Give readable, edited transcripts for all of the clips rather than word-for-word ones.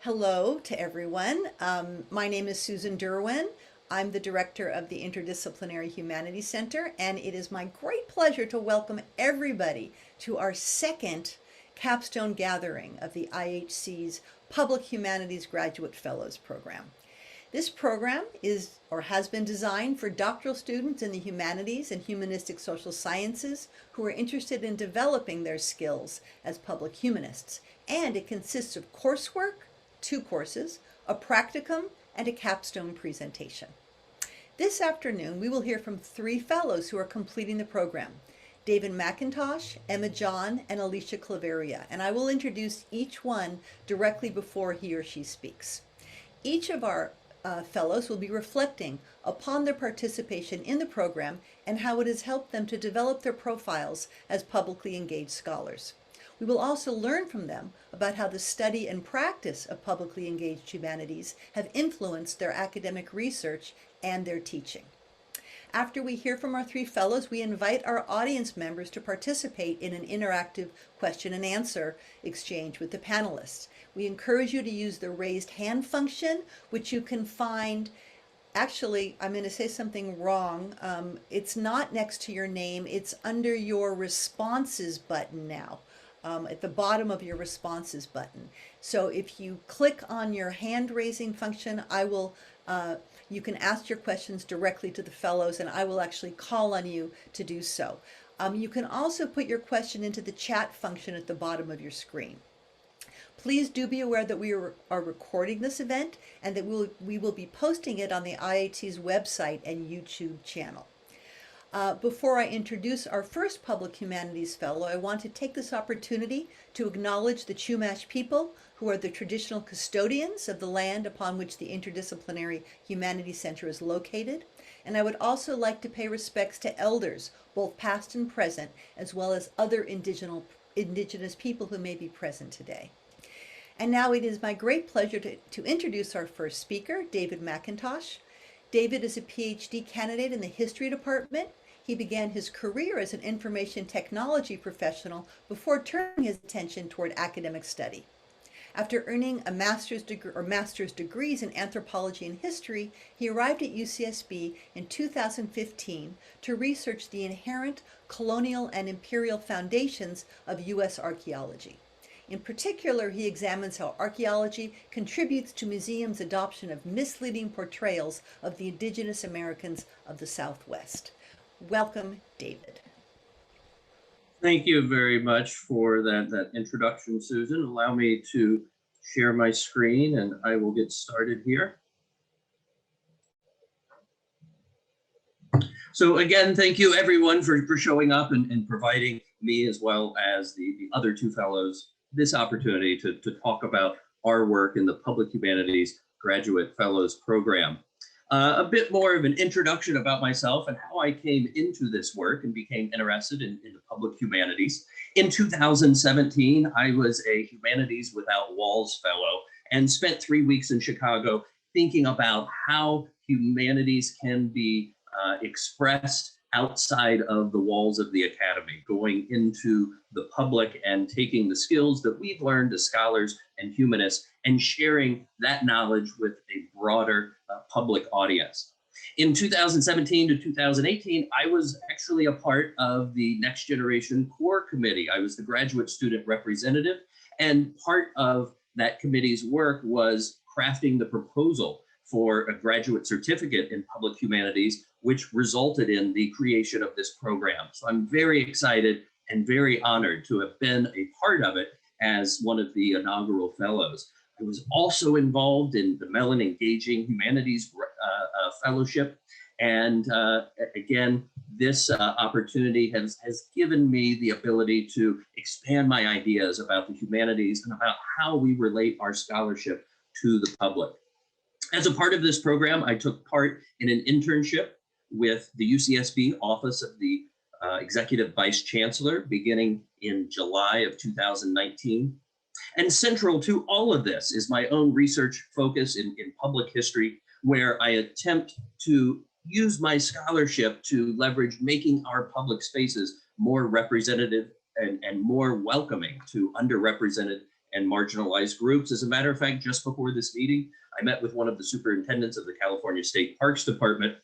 Hello to everyone. My name is Susan Derwin. I'm the director of the Interdisciplinary Humanities Center, and it is my great pleasure to welcome everybody to our second capstone gathering of the IHC's Public Humanities Graduate Fellows Program. This program is or has been designed for doctoral students in the humanities and humanistic social sciences who are interested in developing their skills as public humanists. And it consists of coursework, 2 courses, a practicum, and a capstone presentation. This afternoon, we will hear from 3 fellows who are completing the program: David McIntosh, Emma John, and Alicia Claveria, and I will introduce each one directly before he or she speaks. Each of our fellows will be reflecting upon their participation in the program and how it has helped them to develop their profiles as publicly engaged scholars. We will also learn from them about how the study and practice of publicly engaged humanities have influenced their academic research and their teaching. After we hear from our 3 fellows, we invite our audience members to participate in an interactive question and answer exchange with the panelists. We encourage you to use the raised hand function, which you can find. Actually, I'm going to say something wrong. It's not next to your name. It's under your responses button now, at the bottom of your responses button. So if you click on your hand raising function, you can ask your questions directly to the fellows, and I will actually call on you to do so. You can also put your question into the chat function at the bottom of your screen. Please do be aware that we are recording this event and that we will be posting it on the IHC's website and YouTube channel. Before I introduce our first Public Humanities Fellow, I want to take this opportunity to acknowledge the Chumash people, who are the traditional custodians of the land upon which the Interdisciplinary Humanities Center is located. And I would also like to pay respects to elders, both past and present, as well as other indigenous people who may be present today. And now it is my great pleasure to introduce our first speaker, David McIntosh. David is a PhD candidate in the History Department. He began his career as an information technology professional before turning his attention toward academic study. After earning a master's degrees in anthropology and history, he arrived at UCSB in 2015 to research the inherent colonial and imperial foundations of U.S. archaeology. In particular, he examines how archaeology contributes to museums' adoption of misleading portrayals of the indigenous Americans of the Southwest. Welcome, David. Thank you very much for that introduction, Susan. Allow me to share my screen and I will get started here. So again, thank you everyone for showing up and providing me as well as the other 2 fellows this opportunity to talk about our work in the Public Humanities Graduate Fellows Program. A bit more of an introduction about myself and how I came into this work and became interested in the public humanities. In 2017, I was a Humanities Without Walls Fellow and spent 3 weeks in Chicago thinking about how humanities can be expressed outside of the walls of the academy, going into the public and taking the skills that we've learned as scholars and humanists and sharing that knowledge with a broader public audience. In 2017 to 2018, I was actually a part of the Next Generation Core Committee. I was the graduate student representative, and part of that committee's work was crafting the proposal for a graduate certificate in public humanities, which resulted in the creation of this program. So I'm very excited and very honored to have been a part of it as one of the inaugural fellows. I was also involved in the Mellon Engaging Humanities Fellowship. And again, this opportunity has given me the ability to expand my ideas about the humanities and about how we relate our scholarship to the public. As a part of this program, I took part in an internship with the UCSB Office of the Executive Vice Chancellor beginning in July of 2019. And central to all of this is my own research focus in public history, where I attempt to use my scholarship to leverage making our public spaces more representative and more welcoming to underrepresented and marginalized groups. As a matter of fact, just before this meeting, I met with one of the superintendents of the California State Parks Department,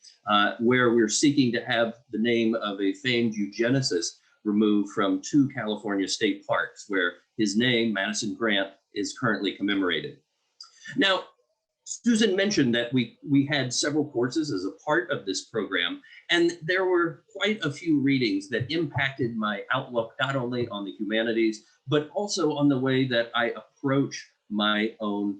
where we're seeking to have the name of a famed eugenicist removed from 2 California state parks, where his name, Madison Grant, is currently commemorated. Now, Susan mentioned that we had several courses as a part of this program, and there were quite a few readings that impacted my outlook, not only on the humanities, but also on the way that I approach my own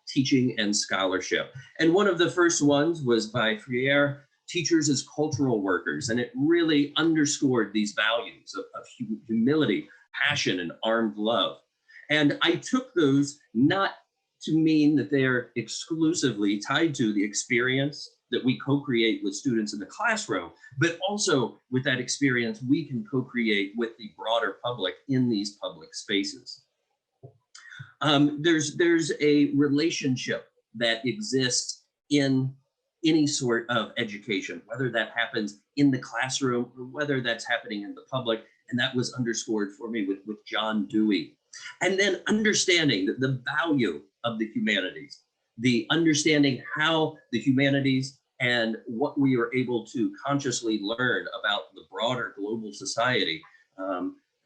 teaching and scholarship. And one of the first ones was by Freire, Teachers as Cultural Workers, and it really underscored these values of humility, passion, and armed love. And I took those not to mean that they're exclusively tied to the experience that we co-create with students in the classroom, but also with that experience we can co-create with the broader public in these public spaces. There's a relationship that exists in any sort of education, whether that happens in the classroom or whether that's happening in the public, and that was underscored for me with John Dewey. And then understanding that the value of the humanities, the understanding how the humanities and what we are able to consciously learn about the broader global society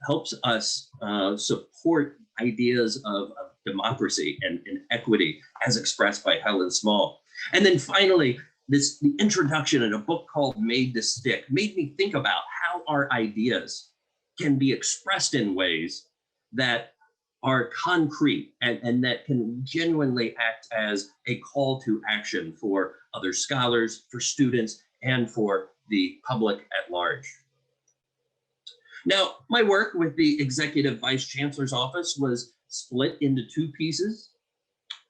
helps us support ideas of democracy and equity as expressed by Helen Small. And then finally, the introduction in a book called Made to Stick made me think about how our ideas can be expressed in ways that are concrete and that can genuinely act as a call to action for other scholars, for students, and for the public at large. Now, my work with the Executive Vice Chancellor's Office was split into 2 pieces.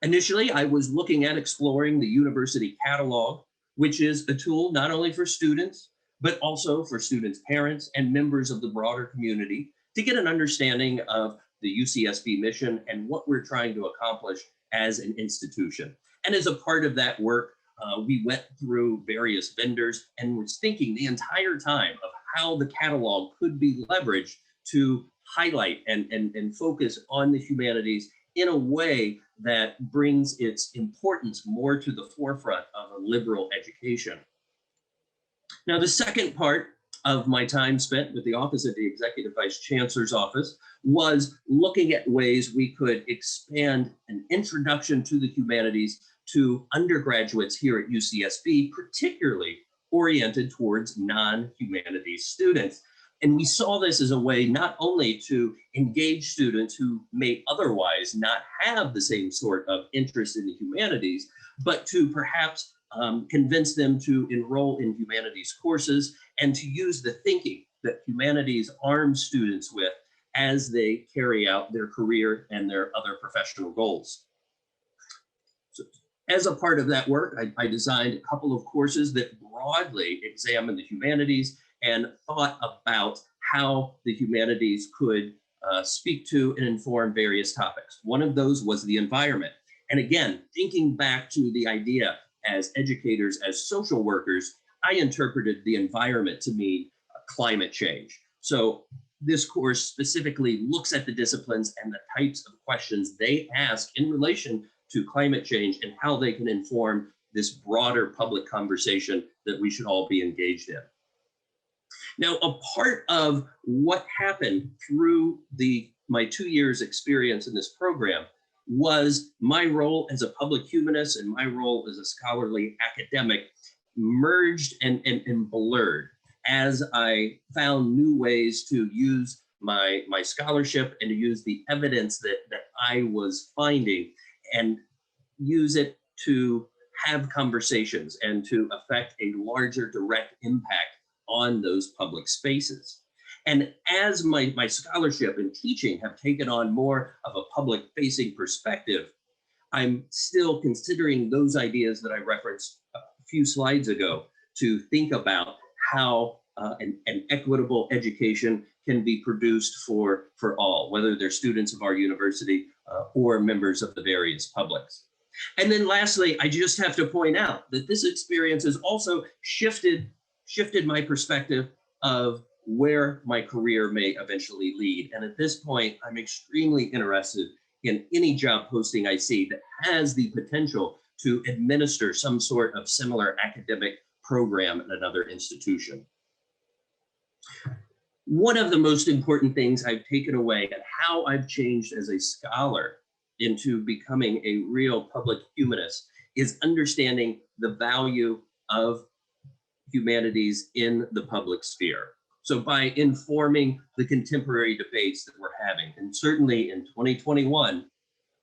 Initially, I was looking at exploring the university catalog, which is a tool not only for students, but also for students' parents and members of the broader community to get an understanding of the UCSB mission and what we're trying to accomplish as an institution. And as a part of that work, we went through various vendors and was thinking the entire time of how the catalog could be leveraged to highlight and focus on the humanities in a way that brings its importance more to the forefront of a liberal education. Now, the second part of my time spent with the Office of the Executive Vice Chancellor's Office was looking at ways we could expand an introduction to the humanities to undergraduates here at UCSB, particularly oriented towards non-humanities students. And we saw this as a way not only to engage students who may otherwise not have the same sort of interest in the humanities, but to perhaps convince them to enroll in humanities courses and to use the thinking that humanities arms students with as they carry out their career and their other professional goals. So, as a part of that work, I designed a couple of courses that broadly examine the humanities and thought about how the humanities could speak to and inform various topics. One of those was the environment. And again, thinking back to the idea as educators, as social workers, I interpreted the environment to mean climate change. So this course specifically looks at the disciplines and the types of questions they ask in relation to climate change and how they can inform this broader public conversation that we should all be engaged in. Now, a part of what happened through my 2 years experience in this program was my role as a public humanist and my role as a scholarly academic merged and blurred as I found new ways to use my scholarship and to use the evidence that I was finding and use it to have conversations and to affect a larger direct impact on those public spaces. And as my scholarship and teaching have taken on more of a public-facing perspective, I'm still considering those ideas that I referenced a few slides ago to think about how an equitable education can be produced for all, whether they're students of our university or members of the various publics. And then lastly, I just have to point out that this experience has also shifted my perspective of where my career may eventually lead. And at this point, I'm extremely interested in any job posting I see that has the potential to administer some sort of similar academic program at another institution. One of the most important things I've taken away and how I've changed as a scholar into becoming a real public humanist is understanding the value of humanities in the public sphere. So by informing the contemporary debates that we're having, and certainly in 2021,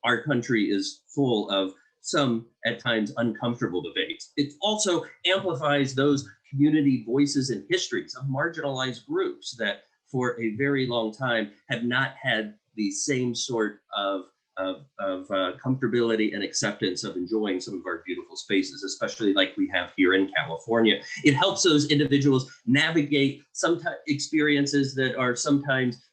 our country is full of some at times uncomfortable debates. It also amplifies those community voices and histories of marginalized groups that for a very long time have not had the same sort of comfortability and acceptance of enjoying some of our beautiful spaces, especially like we have here in California. It helps those individuals navigate some experiences that are sometimes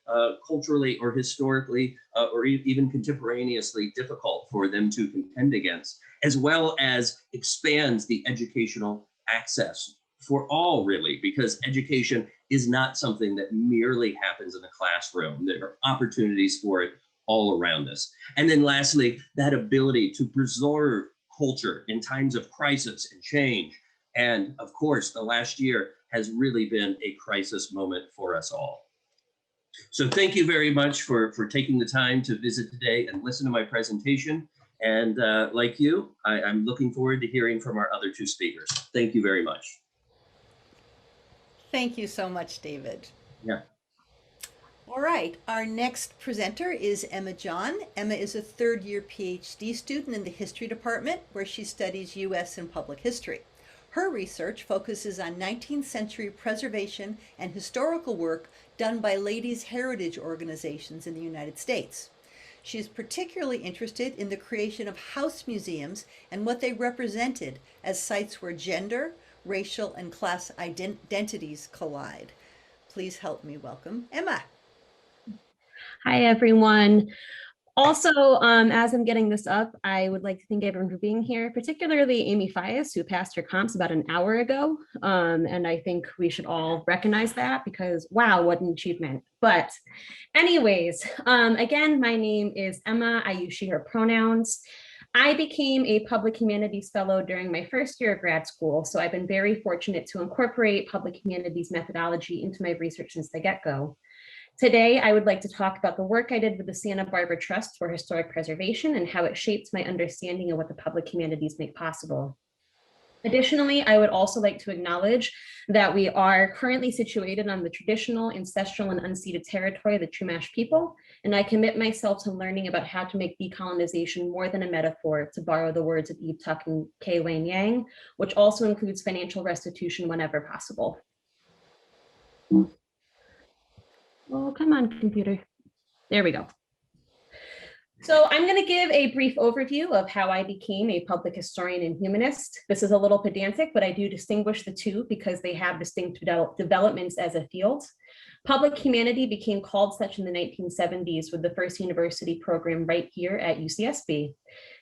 culturally or historically or even contemporaneously difficult for them to contend against, as well as expands the educational access for all, really, because education is not something that merely happens in a classroom. There are opportunities for it all around us. And then lastly, that ability to preserve culture in times of crisis and change. And of course, the last year has really been a crisis moment for us all. So thank you very much for taking the time to visit today and listen to my presentation. And like you, I'm looking forward to hearing from our other two speakers. Thank you very much. Thank you so much, David. Yeah. All right, our next presenter is Emma John. Emma is a third-year PhD student in the History Department, where she studies U.S. and public history. Her research focuses on 19th century preservation and historical work done by ladies' heritage organizations in the United States. She is particularly interested in the creation of house museums and what they represented as sites where gender, racial, and class identities collide. Please help me welcome Emma. Hi, everyone. Also, as I'm getting this up, I would like to thank everyone for being here, particularly Amy Fias, who passed her comps about an hour ago. And I think we should all recognize that because, wow, what an achievement. But anyways, again, my name is Emma. I use she, her pronouns. I became a public humanities fellow during my first year of grad school, so I've been very fortunate to incorporate public humanities methodology into my research since the get-go. Today, I would like to talk about the work I did with the Santa Barbara Trust for Historic Preservation and how it shaped my understanding of what the public humanities make possible. Additionally, I would also like to acknowledge that we are currently situated on the traditional, ancestral, and unceded territory of the Chumash people, and I commit myself to learning about how to make decolonization more than a metaphor, to borrow the words of Eve Tuck and Kay Wayne Yang, which also includes financial restitution whenever possible. Oh, come on, computer. There we go. So I'm going to give a brief overview of how I became a public historian and humanist. This is a little pedantic, but I do distinguish the two because they have distinct developments as a field. Public humanity became called such in the 1970s with the first university program right here at UCSB.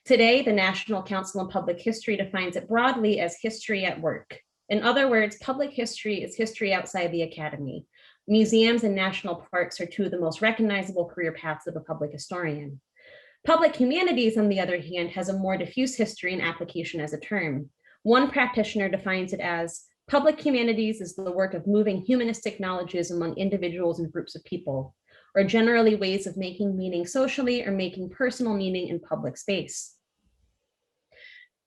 Today, the National Council on Public History defines it broadly as history at work. In other words, public history is history outside the academy. Museums and national parks are two of the most recognizable career paths of a public historian. Public humanities, on the other hand, has a more diffuse history and application as a term. One practitioner defines it as public humanities is the work of moving humanistic knowledges among individuals and groups of people, or generally ways of making meaning socially or making personal meaning in public space.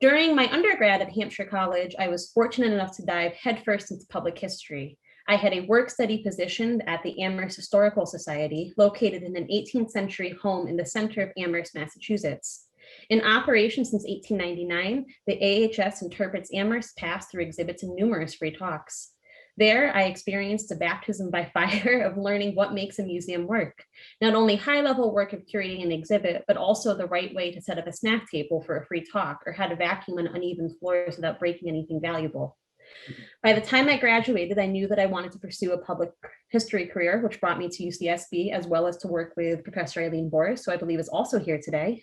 During my undergrad at Hampshire College, I was fortunate enough to dive headfirst into public history. I had a work study position at the Amherst Historical Society, located in an 18th century home in the center of Amherst, Massachusetts. In operation since 1899, the AHS interprets Amherst's past through exhibits and numerous free talks. There, I experienced a baptism by fire of learning what makes a museum work. Not only high-level work of curating an exhibit, but also the right way to set up a snack table for a free talk, or how to vacuum on uneven floors without breaking anything valuable. By the time I graduated, I knew that I wanted to pursue a public history career, which brought me to UCSB, as well as to work with Professor Eileen Boris, who I believe is also here today.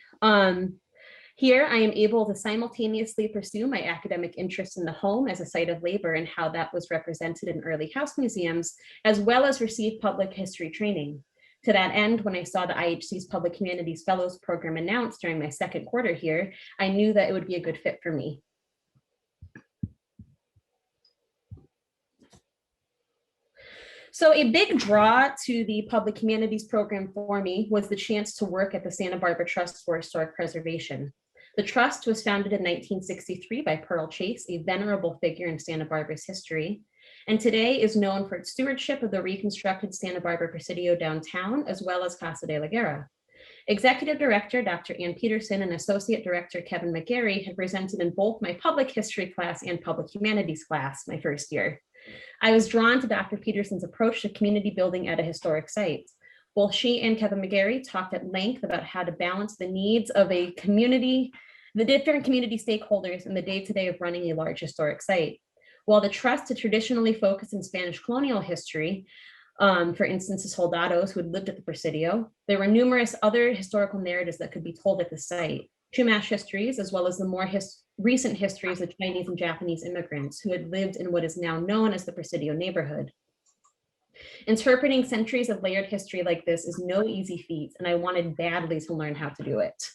Here, I am able to simultaneously pursue my academic interest in the home as a site of labor and how that was represented in early house museums, as well as receive public history training. To that end, when I saw the IHC's Public Humanities Fellows Program announced during my second quarter here, I knew that it would be a good fit for me. So a big draw to the Public Humanities program for me was the chance to work at the Santa Barbara Trust for Historic Preservation. The trust was founded in 1963 by Pearl Chase, a venerable figure in Santa Barbara's history, and today is known for its stewardship of the reconstructed Santa Barbara Presidio downtown, as well as Casa de la Guerra. Executive Director Dr. Ann Peterson and Associate Director Kevin McGarry had presented in both my public history class and public humanities class my first year. I was drawn to Dr. Peterson's approach to community building at a historic site. Both she and Kevin McGarry talked at length about how to balance the needs of a community, the different community stakeholders in the day-to-day of running a large historic site. While the trust had traditionally focused in Spanish colonial history, for instance, the soldados who had lived at the Presidio, there were numerous other historical narratives that could be told at the site. Chumash histories, as well as the more recent histories of Chinese and Japanese immigrants who had lived in what is now known as the Presidio neighborhood. Interpreting centuries of layered history like this is no easy feat, and I wanted badly to learn how to do it.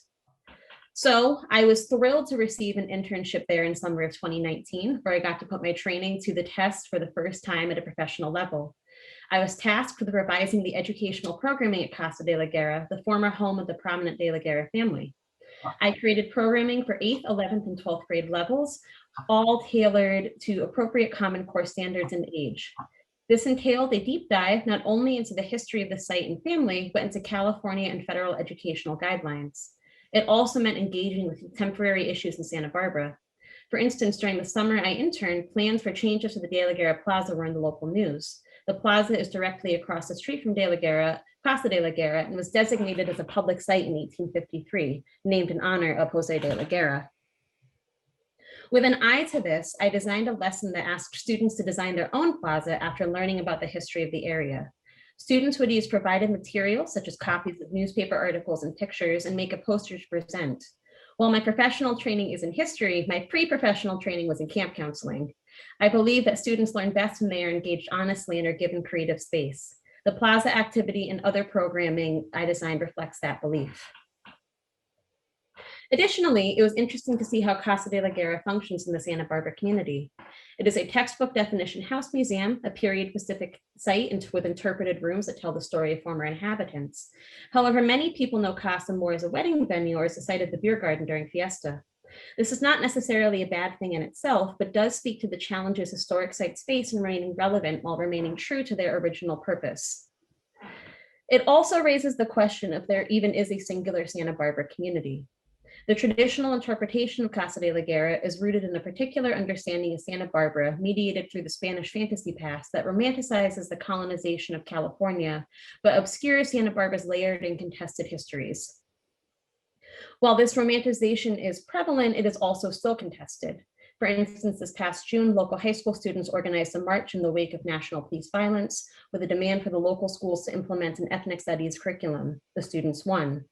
So I was thrilled to receive an internship there in summer of 2019, where I got to put my training to the test for the first time at a professional level. I was tasked with revising the educational programming at Casa de la Guerra, the former home of the prominent de la Guerra family. I created programming for 8th, 11th, and 12th grade levels, all tailored to appropriate Common Core standards and age. This entailed a deep dive not only into the history of the site and family, but into California and federal educational guidelines. It also meant engaging with contemporary issues in Santa Barbara. For instance, during the summer I interned, plans for changes to the De La Guerra Plaza were in the local news. The plaza is directly across the street from De La Guerra, Casa de la Guerra, and was designated as a public site in 1853, named in honor of Jose de la Guerra. With an eye to this, I designed a lesson that asked students to design their own plaza after learning about the history of the area. Students would use provided materials such as copies of newspaper articles and pictures and make a poster to present. While my professional training is in history, my pre-professional training was in camp counseling. I believe that students learn best when they are engaged honestly and are given creative space. The plaza activity and other programming I designed reflects that belief. Additionally, it was interesting to see how Casa de la Guerra functions in the Santa Barbara community. It is a textbook definition house museum, a period-specific site with interpreted rooms that tell the story of former inhabitants. However, many people know Casa more as a wedding venue or as the site of the beer garden during fiesta. This is not necessarily a bad thing in itself, but does speak to the challenges historic sites face in remaining relevant while remaining true to their original purpose. It also raises the question if there even is a singular Santa Barbara community. The traditional interpretation of Casa de la Guerra is rooted in a particular understanding of Santa Barbara, mediated through the Spanish fantasy past that romanticizes the colonization of California, but obscures Santa Barbara's layered and contested histories. While this romanticization is prevalent, it is also still contested. For instance, this past June, local high school students organized a march in the wake of national police violence with a demand for the local schools to implement an ethnic studies curriculum. The students won.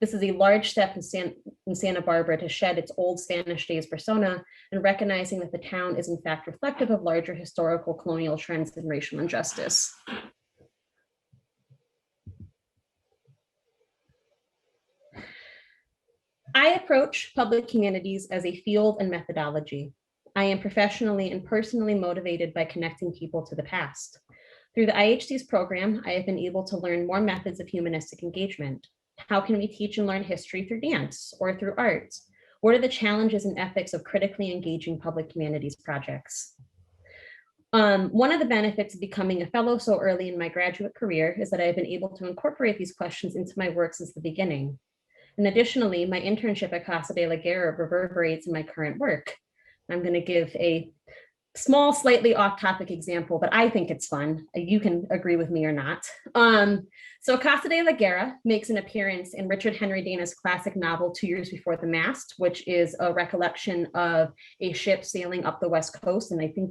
This is a large step in Santa Barbara to shed its old Spanish days persona and recognizing that the town is in fact reflective of larger historical colonial trends and racial injustice. I approach public humanities as a field and methodology. I am professionally and personally motivated by connecting people to the past. Through the IHC's program, I have been able to learn more methods of humanistic engagement. How can we teach and learn history through dance or through art? What are the challenges and ethics of critically engaging public humanities projects? One of the benefits of becoming a fellow so early in my graduate career is that I have been able to incorporate these questions into my work since the beginning. And additionally, my internship at Casa de la Guerra reverberates in my current work. I'm going to give a small, slightly off-topic example, but I think it's fun. You can agree with me or not. So Casa de la Guerra makes an appearance in Richard Henry Dana's classic novel, 2 Years Before the Mast, which is a recollection of a ship sailing up the West Coast in, I think,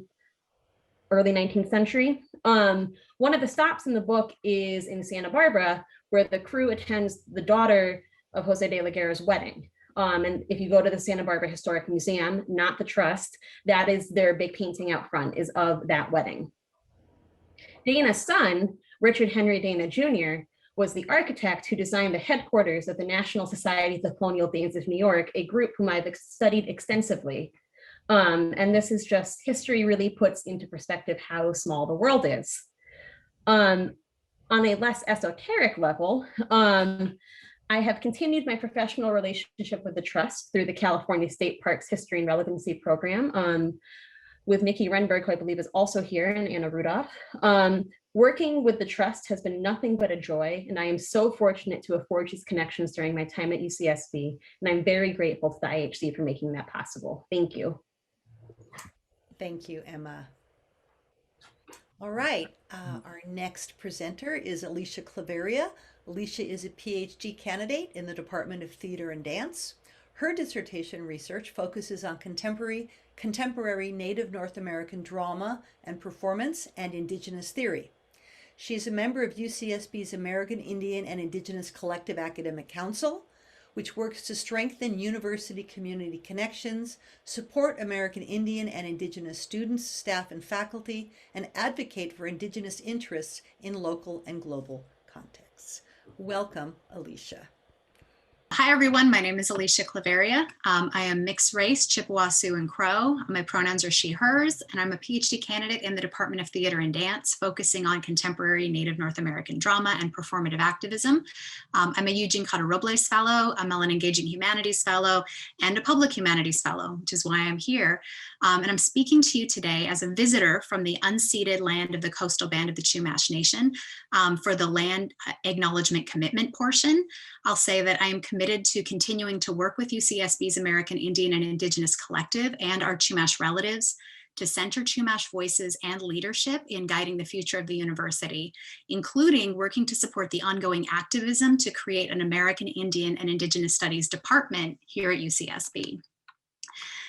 early 19th century. One of the stops in the book is in Santa Barbara, where the crew attends the daughter of Jose de la Guerra's wedding. And if you go to the Santa Barbara Historic Museum, not the trust, that is their big painting out front is of that wedding. Dana's son, Richard Henry Dana Jr., was the architect who designed the headquarters of the National Society of the Colonial Dames of New York, a group whom I've studied extensively. And this is just, history really puts into perspective how small the world is. On a less esoteric level, I have continued my professional relationship with the Trust through the California State Parks History and Relevancy Program, with Nikki Renberg, who I believe is also here, and Anna Rudolph. Working with the Trust has been nothing but a joy, and I am so fortunate to have forged these connections during my time at UCSB, and I'm very grateful to the IHC for making that possible. Thank you. Thank you, Emma. All right, our next presenter is Alicia Claveria. Alicia is a PhD candidate in the Department of Theater and Dance. Her dissertation research focuses on contemporary Native North American drama and performance and Indigenous theory. She is a member of UCSB's American Indian and Indigenous Collective Academic Council, which works to strengthen university community connections, support American Indian and Indigenous students, staff, and faculty, and advocate for Indigenous interests in local and global contexts. Welcome, Alicia. Hi, everyone. My name is Alicia Claveria. I am mixed race, Chippewa, Sioux, and Crow. My pronouns are she, hers, and I'm a PhD candidate in the Department of Theater and Dance, focusing on contemporary Native North American drama and performative activism. I'm a Eugene Cotter Robles Fellow, a Mellon Engaging Humanities Fellow, and a Public Humanities Fellow, which is why I'm here. And I'm speaking to you today as a visitor from the unceded land of the coastal band of the Chumash Nation for the land acknowledgement commitment portion. I'll say that I am committed to continuing to work with UCSB's American Indian and Indigenous Collective and our Chumash relatives to center Chumash voices and leadership in guiding the future of the university, including working to support the ongoing activism to create an American Indian and Indigenous Studies department here at UCSB.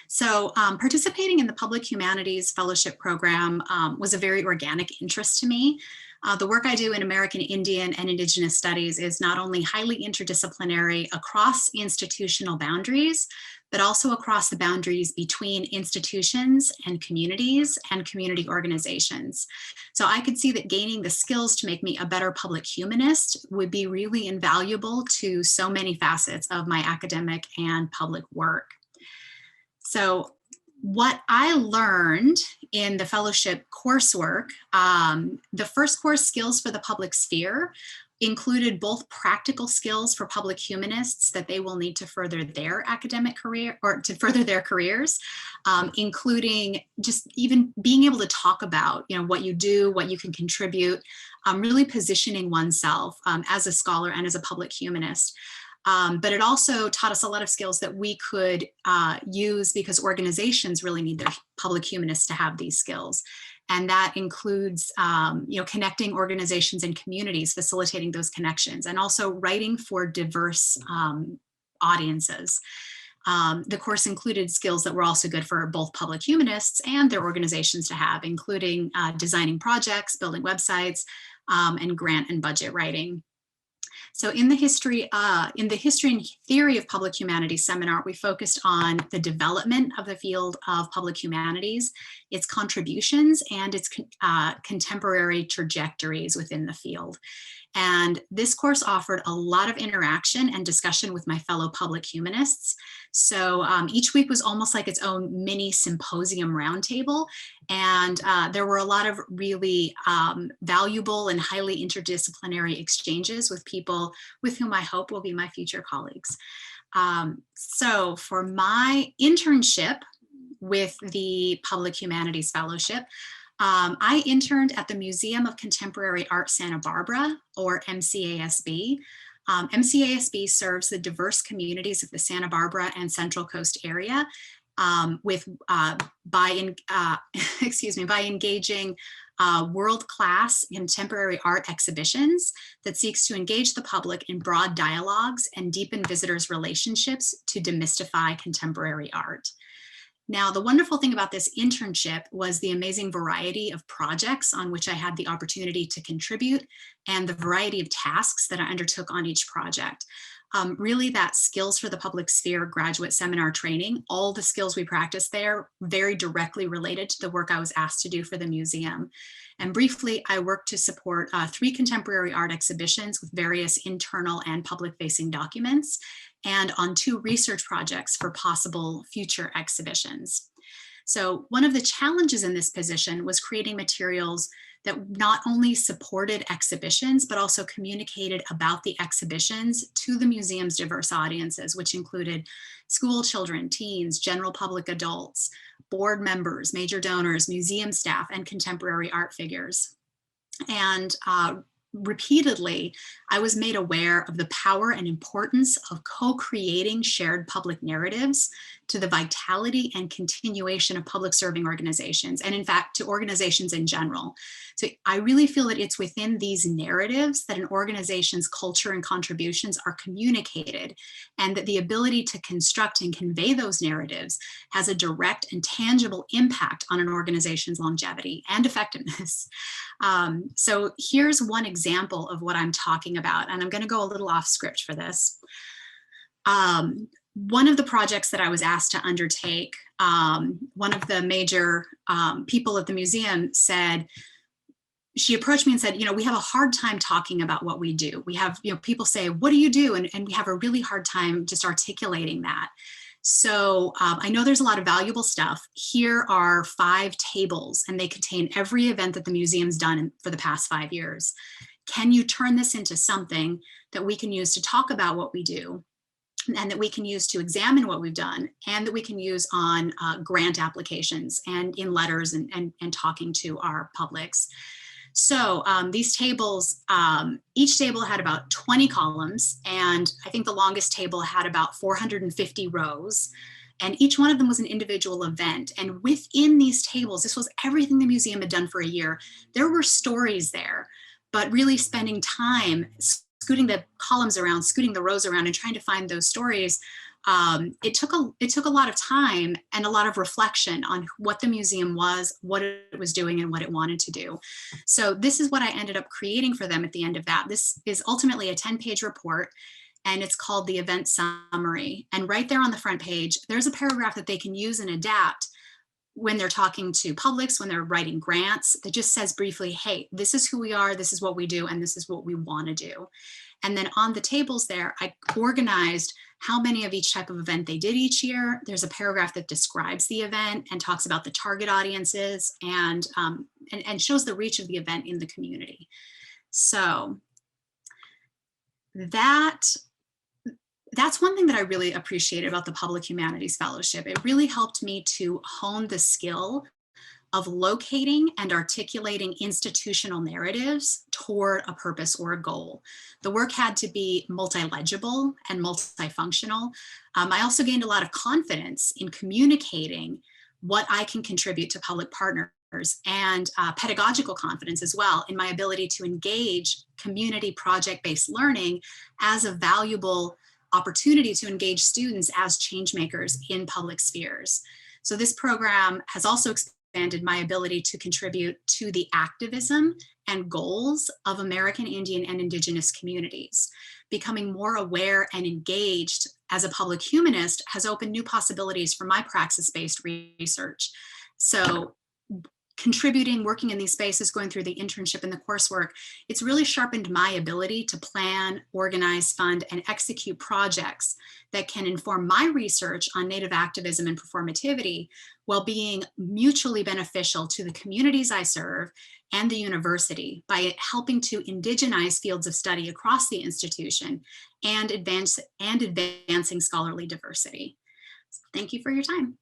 So participating in the Public Humanities Fellowship Program was a very organic interest to me. The work I do in American Indian and Indigenous Studies is not only highly interdisciplinary across institutional boundaries, but also across the boundaries between institutions and community organizations. So I could see that gaining the skills to make me a better public humanist would be really invaluable to so many facets of my academic and public work. So what I learned in the fellowship coursework, the first course, Skills for the Public Sphere, included both practical skills for public humanists that they will need to further their academic career or to further their careers, including just even being able to talk about, what you do, what you can contribute, really positioning oneself as a scholar and as a public humanist. But it also taught us a lot of skills that we could use because organizations really need their public humanists to have these skills. And that includes, connecting organizations and communities, facilitating those connections, and also writing for diverse audiences. The course included skills that were also good for both public humanists and their organizations to have, including designing projects, building websites, and grant and budget writing. So in the history and theory of public humanities seminar, we focused on the development of the field of public humanities, its contributions, and its contemporary trajectories within the field. And this course offered a lot of interaction and discussion with my fellow public humanists. So each week was almost like its own mini symposium roundtable. And there were a lot of really valuable and highly interdisciplinary exchanges with people with whom I hope will be my future colleagues. So for my internship with the Public Humanities Fellowship, I interned at the Museum of Contemporary Art Santa Barbara, or MCASB. MCASB serves the diverse communities of the Santa Barbara and Central Coast area by engaging world-class contemporary art exhibitions that seeks to engage the public in broad dialogues and deepen visitors' relationships to demystify contemporary art. Now, the wonderful thing about this internship was the amazing variety of projects on which I had the opportunity to contribute and the variety of tasks that I undertook on each project. Really, that Skills for the Public Sphere graduate seminar training, all the skills we practiced there very directly related to the work I was asked to do for the museum. And briefly, I work to support 3 contemporary art exhibitions with various internal and public-facing documents, and on 2 research projects for possible future exhibitions. So one of the challenges in this position was creating materials that not only supported exhibitions, but also communicated about the exhibitions to the museum's diverse audiences, which included school children, teens, general public adults, board members, major donors, museum staff, and contemporary art figures. And repeatedly, I was made aware of the power and importance of co-creating shared public narratives to the vitality and continuation of public serving organizations, and in fact, to organizations in general. So I really feel that it's within these narratives that an organization's culture and contributions are communicated, and that the ability to construct and convey those narratives has a direct and tangible impact on an organization's longevity and effectiveness. So here's one example of what I'm talking about, and I'm going to go a little off script for this. One of the projects that I was asked to undertake, one of the major people at the museum said, she approached me and said, we have a hard time talking about what we do. We have, people say, what do you do? And we have a really hard time just articulating that. So I know there's a lot of valuable stuff. Here are 5 tables, and they contain every event that the museum's done for the past 5 years. Can you turn this into something that we can use to talk about what we do, and that we can use to examine what we've done, and that we can use on grant applications and in letters and talking to our publics? So these tables, each table had about 20 columns, and I think the longest table had about 450 rows, and each one of them was an individual event. And within these tables, this was everything the museum had done for a year. There were stories there, but really spending time scooting the columns around, scooting the rows around, and trying to find those stories, it took a lot of time and a lot of reflection on what the museum was, what it was doing, and what it wanted to do. So this is what I ended up creating for them at the end of that. This is ultimately a 10-page report, and it's called the Event Summary. And right there on the front page, there's a paragraph that they can use and adapt when they're talking to publics, when they're writing grants, that just says briefly, hey, this is who we are, this is what we do, and this is what we want to do. And then on the tables there, I organized how many of each type of event they did each year. There's a paragraph that describes the event and talks about the target audiences, and shows the reach of the event in the community. So that's one thing that I really appreciated about the Public Humanities Fellowship. It really helped me to hone the skill of locating and articulating institutional narratives toward a purpose or a goal. The work had to be multi-legible and multifunctional. I also gained a lot of confidence in communicating what I can contribute to public partners, and pedagogical confidence as well in my ability to engage community project-based learning as a valuable opportunity to engage students as change makers in public spheres. So this program has also expanded my ability to contribute to the activism and goals of American Indian and Indigenous communities. Becoming more aware and engaged as a public humanist has opened new possibilities for my praxis-based research. So contributing, working in these spaces, going through the internship and the coursework, it's really sharpened my ability to plan, organize, fund, and execute projects that can inform my research on Native activism and performativity, while being mutually beneficial to the communities I serve and the university by helping to indigenize fields of study across the institution and advancing scholarly diversity. So thank you for your time.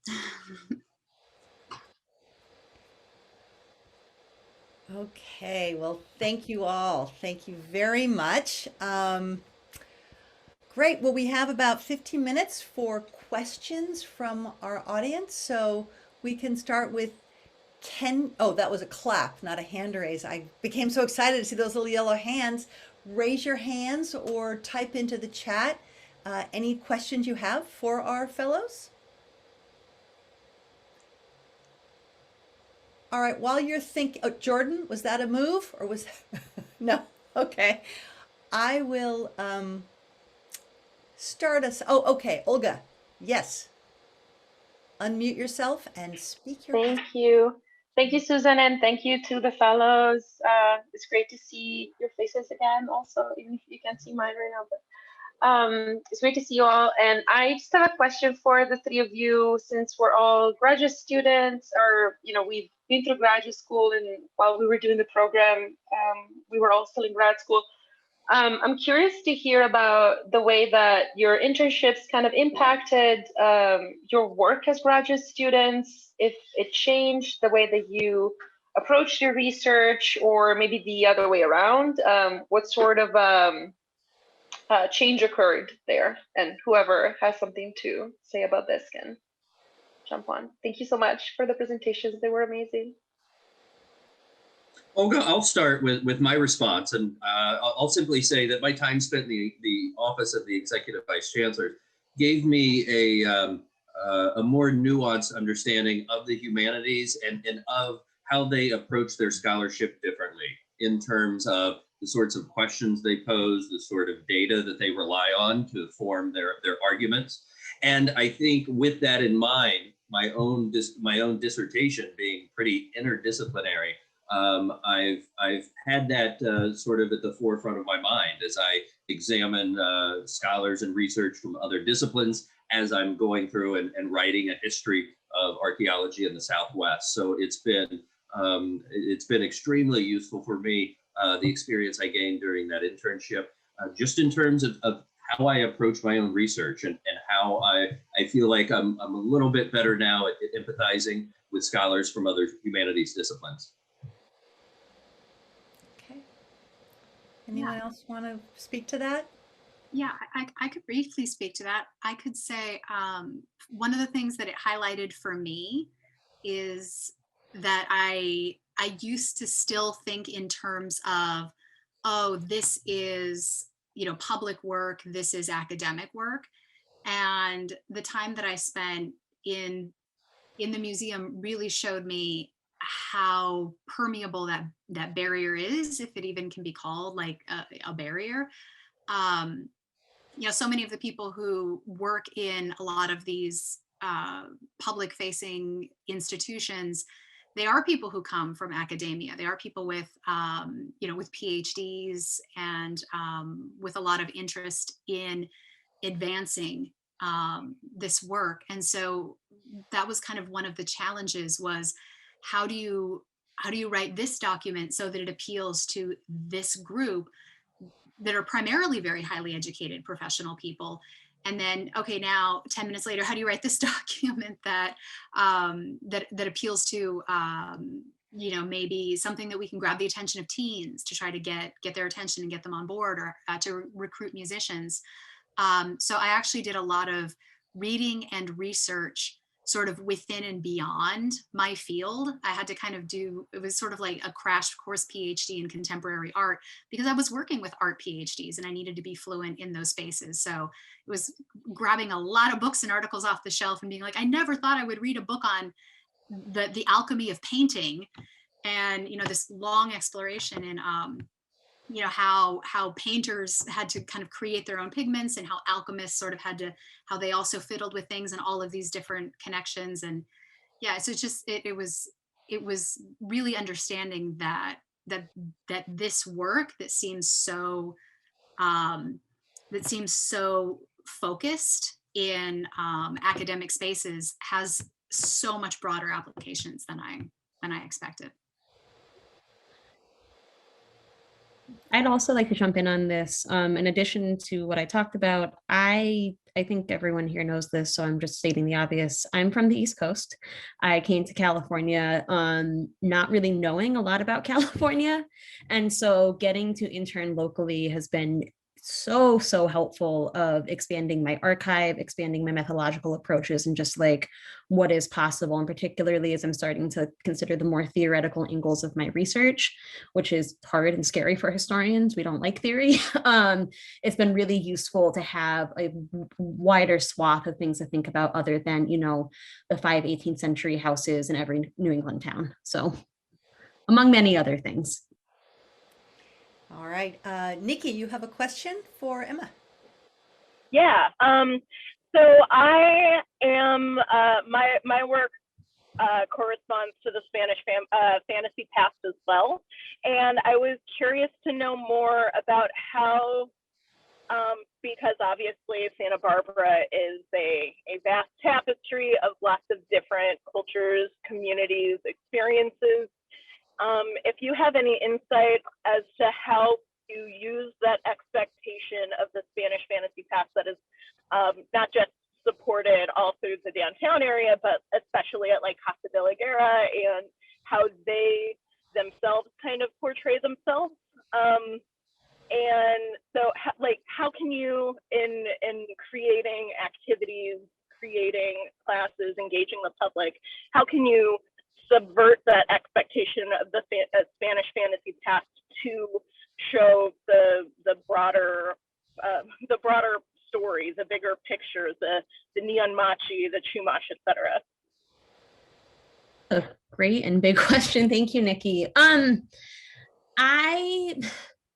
Okay, well, thank you all. Thank you very much. Great. Well, we have about 15 minutes for questions from our audience. So we can start with Ken. Oh, that was a clap, not a hand raise. I became so excited to see those little yellow hands. Raise your hands or type into the chat any questions you have for our fellows. All right, while you're thinking, oh, Jordan, was that a move or was, no, okay. I will start us, oh, okay, Olga, yes. Unmute yourself and speak your. Thank you. Thank you, Susan, and thank you to the fellows. It's great to see your faces again, also, even if you can't see mine right now. But it's great to see you all. And I just have a question for the three of you, since we're all graduate students, or we've been through graduate school, and while we were doing the program, we were all still in grad school. I'm curious to hear about the way that your internships kind of impacted your work as graduate students, if it changed the way that you approached your research, or maybe the other way around. What sort of change occurred there? And whoever has something to say about this can jump on. Thank you so much for the presentations. They were amazing. Olga, I'll start with my response, and I'll simply say that my time spent in the office of the Executive Vice Chancellor gave me a more nuanced understanding of the humanities and of how they approach their scholarship differently in terms of the sorts of questions they pose, the sort of data that they rely on to form their arguments. And I think with that in mind, my own dissertation being pretty interdisciplinary, I've had that sort of at the forefront of my mind as I examine scholars and research from other disciplines as I'm going through and writing a history of archaeology in the Southwest. So it's been extremely useful for me, the experience I gained during that internship, just in terms of how I approach my own research and how I feel like I'm a little bit better now at empathizing with scholars from other humanities disciplines. Okay. Anyone else want to speak to that? Yeah, I could briefly speak to that. I could say one of the things that it highlighted for me is that I used to still think in terms of, oh, this is public work, this is academic work, and the time that I spent in the museum really showed me how permeable that barrier is, if it even can be called like a barrier. So many of the people who work in a lot of these public facing institutions, they are people who come from academia. They are people with with PhDs and with a lot of interest in advancing this work. And so that was kind of one of the challenges, was how do you write this document so that it appeals to this group that are primarily very highly educated professional people, and then, okay, now 10 minutes later, how do you write this document that that appeals to maybe something that we can grab the attention of teens to try to get their attention and get them on board, or to recruit musicians. So I actually did a lot of reading and research sort of within and beyond my field. I had to kind of it was sort of like a crash course PhD in contemporary art, because I was working with art PhDs and I needed to be fluent in those spaces. So it was grabbing a lot of books and articles off the shelf and being like, I never thought I would read a book on the alchemy of painting, and this long exploration in how painters had to kind of create their own pigments, and how alchemists sort of how they also fiddled with things, and all of these different connections. And yeah, so it's just it was really understanding that this work that seems so focused in academic spaces has so much broader applications than I expected. I'd also like to jump in on this. In addition to what I talked about, I think everyone here knows this, so I'm just stating the obvious. I'm from the East Coast. I came to California not really knowing a lot about California. And so getting to intern locally has been so helpful of expanding my archive, expanding my methodological approaches, and just like what is possible. And particularly as I'm starting to consider the more theoretical angles of my research, which is hard and scary for historians. We don't like theory. It's been really useful to have a wider swath of things to think about other than, the 5 18th century houses in every New England town. So among many other things. All right. Nikki, you have a question for Emma? Yeah. So I am, my work corresponds to the Spanish fantasy past as well. And I was curious to know more about how, because obviously Santa Barbara is a vast tapestry of lots of different cultures, communities, experiences. If you have any insight as to how you use that expectation of the Spanish fantasy past that is not just supported all through the downtown area, but especially at like Casa de la Guerra, and how they themselves kind of portray themselves. And so like, how can you, in creating activities, creating classes, engaging the public, how can you subvert that expectation of the Spanish fantasy past to show the broader story, the bigger picture, the neon machi, the chumash, etc. A great and big question. Thank you, Nikki.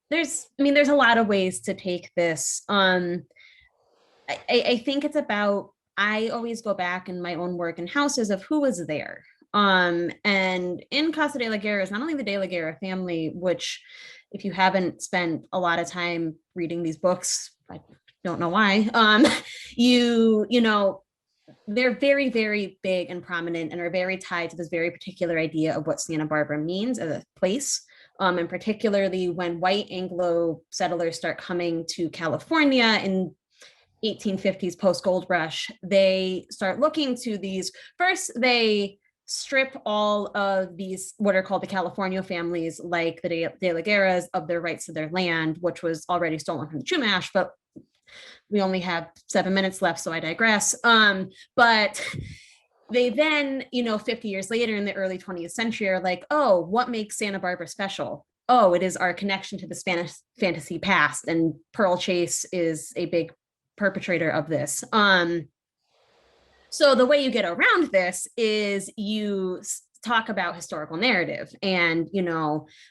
There's a lot of ways to take this. I think it's about, I always go back in my own work and houses of who was there. And in Casa de la Guerra is not only the de la Guerra family, which if you haven't spent a lot of time reading these books, I don't know why, you know, they're very, very big and prominent and are very tied to this very particular idea of what Santa Barbara means as a place. And particularly when white Anglo settlers start coming to California in 1850s post-gold rush, they start looking to these, first they strip all of these what are called the California families, like the De La Guerras, of their rights to their land, which was already stolen from the Chumash, but we only have 7 minutes left, so I digress. But they then, 50 years later in the early 20th century are like, oh, what makes Santa Barbara special? Oh, it is our connection to the Spanish fantasy past, and Pearl Chase is a big perpetrator of this. So the way you get around this is you talk about historical narrative, and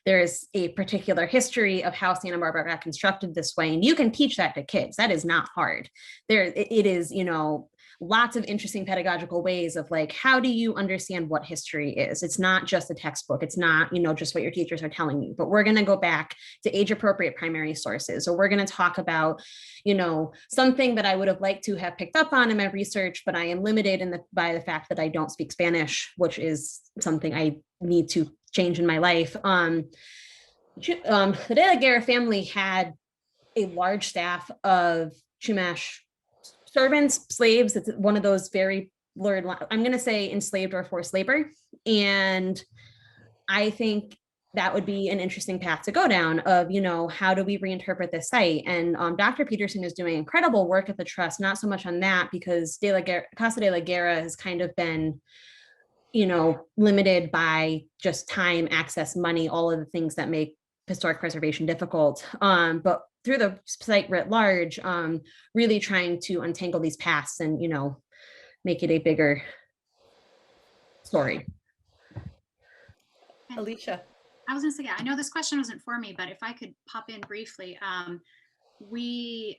there's a particular history of how Santa Barbara got constructed this way, and you can teach that to kids. That is not hard. It is lots of interesting pedagogical ways of like, how do you understand what history is? It's not just a textbook. It's not just what your teachers are telling you, but we're going to go back to age appropriate primary sources, or we're going to talk about something that I would have liked to have picked up on in my research, but I am limited by the fact that I don't speak Spanish, which is something I need to change in my life. The De La Guerra family had a large staff of Chumash servants, slaves. It's one of those very blurred, I'm going to say enslaved or forced labor. And I think that would be an interesting path to go down of, how do we reinterpret this site? And Dr. Peterson is doing incredible work at the Trust, not so much on that, because Casa de la Guerra has kind of been, limited by just time, access, money, all of the things that make historic preservation difficult. But through the site writ large, really trying to untangle these paths and, make it a bigger story. Alicia. I was gonna say, I know this question wasn't for me, but if I could pop in briefly, we,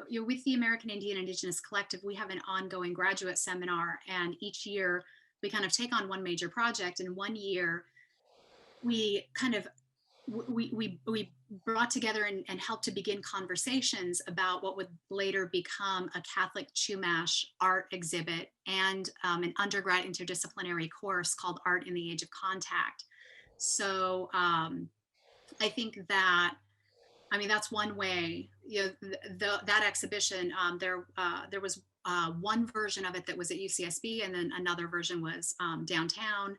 with the American Indian Indigenous Collective, we have an ongoing graduate seminar, and each year we kind of take on one major project. And one year we kind of, we brought together and helped to begin conversations about what would later become a Catholic Chumash art exhibit and an undergrad interdisciplinary course called Art in the Age of Contact. So I think that, that's one way, that exhibition, there was one version of it that was at UCSB, and then another version was downtown.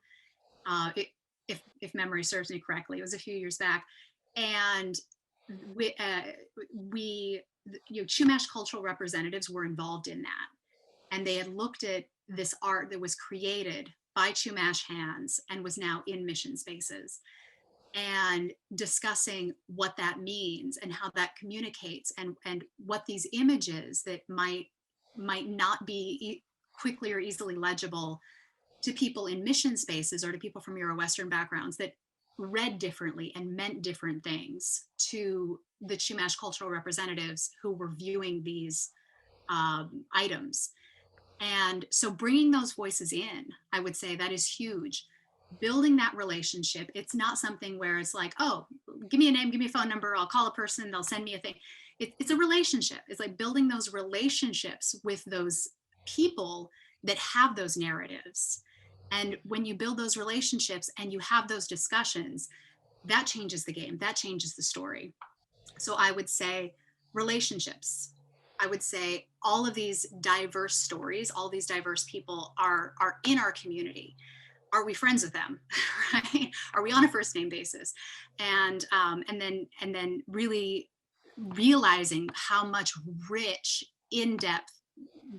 If memory serves me correctly, it was a few years back. And Chumash cultural representatives were involved in that. And they had looked at this art that was created by Chumash hands and was now in mission spaces, and discussing what that means and how that communicates, and what these images that might not be quickly or easily legible to people in mission spaces or to people from Euro-Western backgrounds that read differently and meant different things to the Chumash cultural representatives who were viewing these items. And so bringing those voices in, I would say that is huge. Building that relationship. It's not something where it's like, oh, give me a name, give me a phone number, I'll call a person, they'll send me a thing. It's a relationship. It's like building those relationships with those people that have those narratives. And when you build those relationships and you have those discussions, that changes the game, that changes the story. So I would say relationships. I would say all of these diverse stories, all these diverse people are in our community. Are we friends with them? Right? Are we on a first name basis? And then really realizing how much rich, in-depth,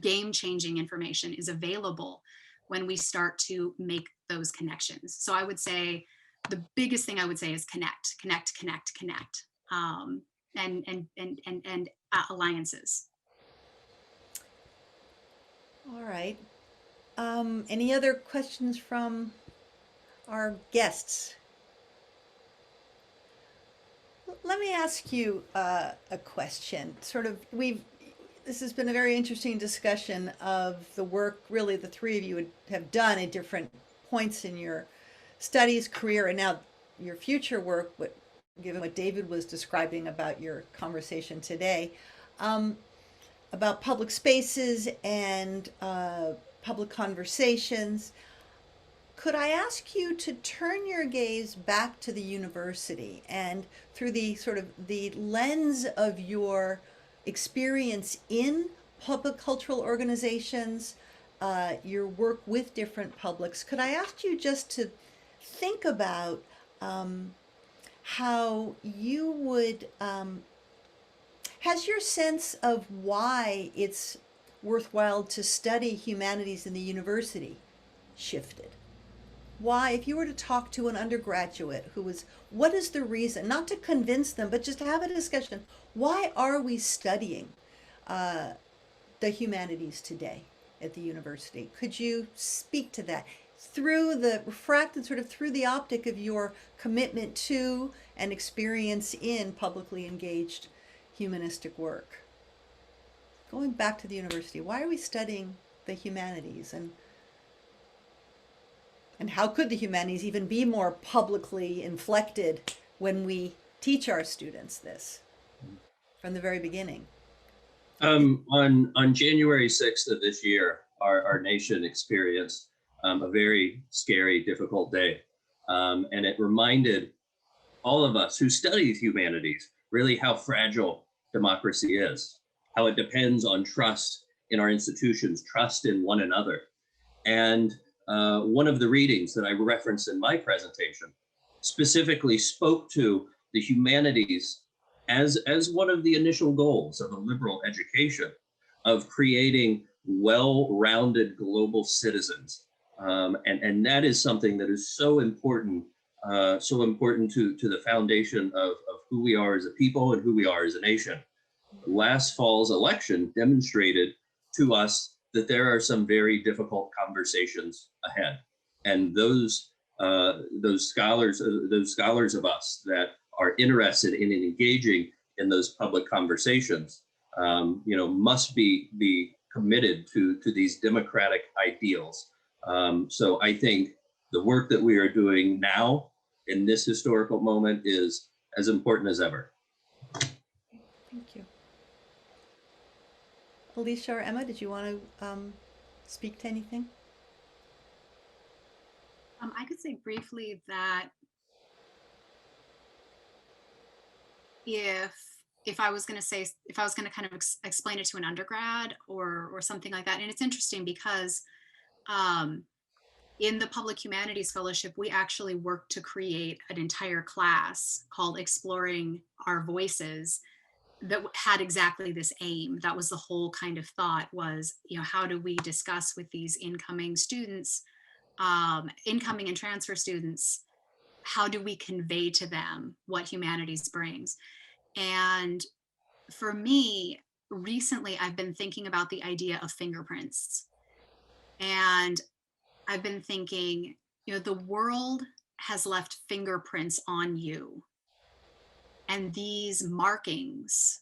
game-changing information is available when we start to make those connections. So I would say the biggest thing I would say is connect, connect, connect, connect, and alliances. All right. Any other questions from our guests? Let me ask you a question. This has been a very interesting discussion of the work really the three of you have done at different points in your studies, career, and now your future work, given what David was describing about your conversation today, about public spaces and public conversations. Could I ask you to turn your gaze back to the university and through the sort of the lens of your experience in public cultural organizations, your work with different publics, could I ask you just to think about how you would, has your sense of why it's worthwhile to study humanities in the university shifted? Why, if you were to talk to an undergraduate who was, what is the reason, not to convince them, but just to have a discussion, why are we studying the humanities today at the university? Could you speak to that through the refracted, sort of through the optic of your commitment to and experience in publicly engaged humanistic work? Going back to the university, why are we studying the humanities, and how could the humanities even be more publicly inflected when we teach our students this from the very beginning? On January 6th of this year, our nation experienced a very scary, difficult day. And it reminded all of us who study humanities really how fragile democracy is, how it depends on trust in our institutions, trust in one another. And one of the readings that I referenced in my presentation specifically spoke to the humanities as one of the initial goals of a liberal education, of creating well-rounded global citizens. And that is something that is so important to the foundation of who we are as a people and who we are as a nation. Last fall's election demonstrated to us that there are some very difficult conversations ahead, and those scholars of us that are interested in engaging in those public conversations, must be committed to these democratic ideals. So I think the work that we are doing now in this historical moment is as important as ever. Thank you. Alicia or Emma, did you want to speak to anything? I could say briefly that if I was going to kind of explain it to an undergrad or something like that, and it's interesting because in the Public Humanities Fellowship, we actually worked to create an entire class called Exploring Our Voices that had exactly this aim. That was the whole kind of thought was, how do we discuss with these incoming students, incoming and transfer students, how do we convey to them what humanities brings? And for me, recently, I've been thinking about the idea of fingerprints. And I've been thinking, the world has left fingerprints on you. And these markings,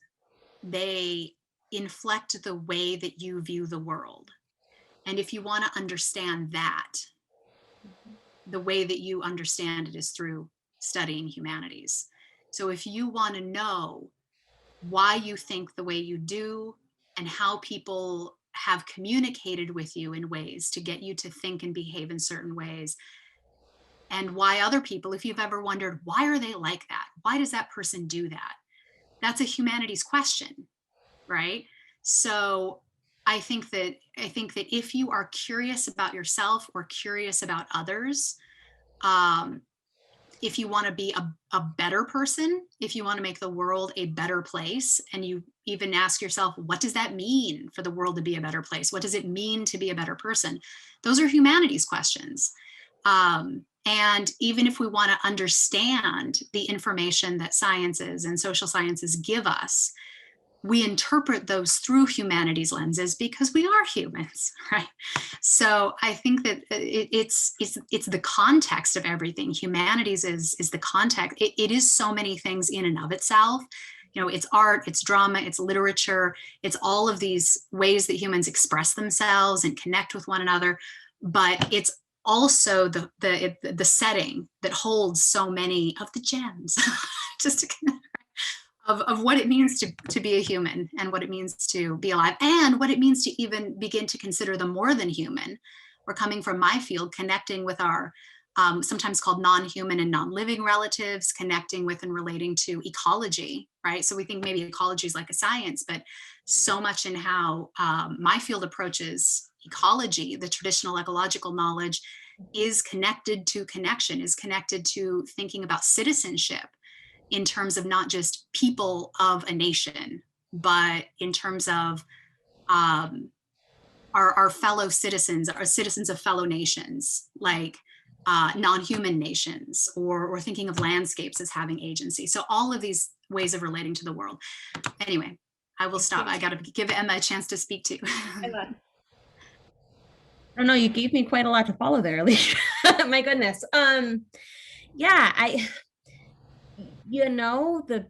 they inflect the way that you view the world. And if you want to understand that, the way that you understand it is through studying humanities. So if you want to know why you think the way you do and how people have communicated with you in ways to get you to think and behave in certain ways, and why other people, if you've ever wondered, why are they like that? Why does that person do that? That's a humanities question, right? So I think that if you are curious about yourself or curious about others, if you want to be a better person, if you want to make the world a better place, and you even ask yourself, what does that mean for the world to be a better place? What does it mean to be a better person? Those are humanities questions. And even if we want to understand the information that sciences and social sciences give us, we interpret those through humanities lenses because we are humans, right? So I think that it's the context of everything. Humanities is the context. It is so many things in and of itself. You know, it's art, it's drama, it's literature, it's all of these ways that humans express themselves and connect with one another. But it's also the setting that holds so many of the gems, just to connect. Of what it means to be a human, and what it means to be alive, and what it means to even begin to consider the more than human. We're coming from my field, connecting with our sometimes called non-human and non-living relatives, connecting with and relating to ecology, right? So we think maybe ecology is like a science, but so much in how my field approaches ecology, the traditional ecological knowledge, is connected to connection, is connected to thinking about citizenship in terms of not just people of a nation, but in terms of our fellow citizens, our citizens of fellow nations, like non-human nations, or thinking of landscapes as having agency. So all of these ways of relating to the world. Anyway, I will stop. I got to give Emma a chance to speak too. I don't know, you gave me quite a lot to follow there, Alicia. My goodness. Yeah,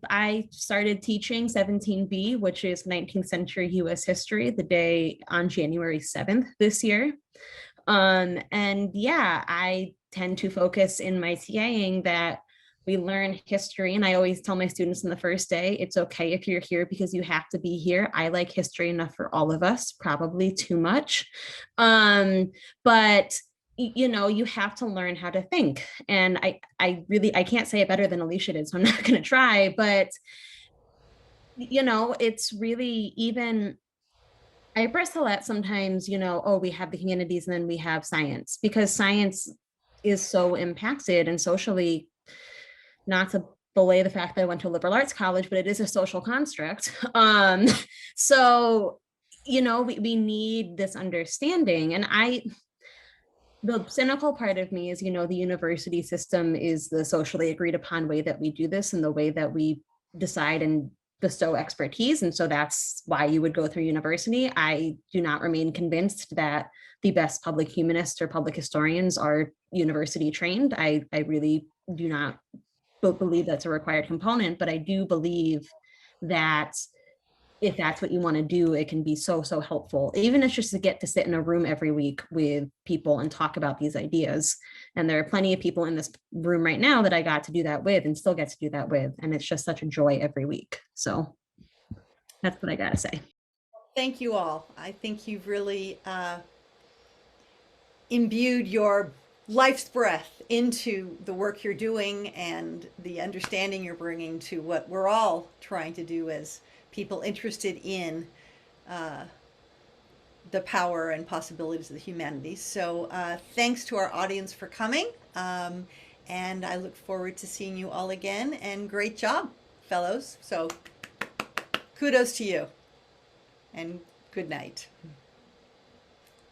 I started teaching 17B, which is 19th century US history, the day on January 7th this year. And yeah, I tend to focus in my TAing that we learn history. And I always tell my students in the first day, it's okay if you're here because you have to be here. I like history enough for all of us, probably too much. But you have to learn how to think. And I can't say it better than Alicia did, so I'm not going to try, but it's really, even I bristle at sometimes, oh, we have the humanities and then we have science, because science is so impacted and socially, not to belay the fact that I went to a liberal arts college, but it is a social construct. So, we need this understanding. And the cynical part of me is, the university system is the socially agreed upon way that we do this and the way that we decide and bestow expertise. And so that's why you would go through university. I do not remain convinced that the best public humanists or public historians are university trained. I really do not believe that's a required component, but I do believe that if that's what you want to do, it can be so helpful. Even if it's just to get to sit in a room every week with people and talk about these ideas. And there are plenty of people in this room right now that I got to do that with and still get to do that with. And it's just such a joy every week. So that's what I got to say. Thank you all. I think you've really imbued your life's breath into the work you're doing and the understanding you're bringing to what we're all trying to do as people interested in the power and possibilities of the humanities. So thanks to our audience for coming. And I look forward to seeing you all again, and great job, fellows. So kudos to you and good night.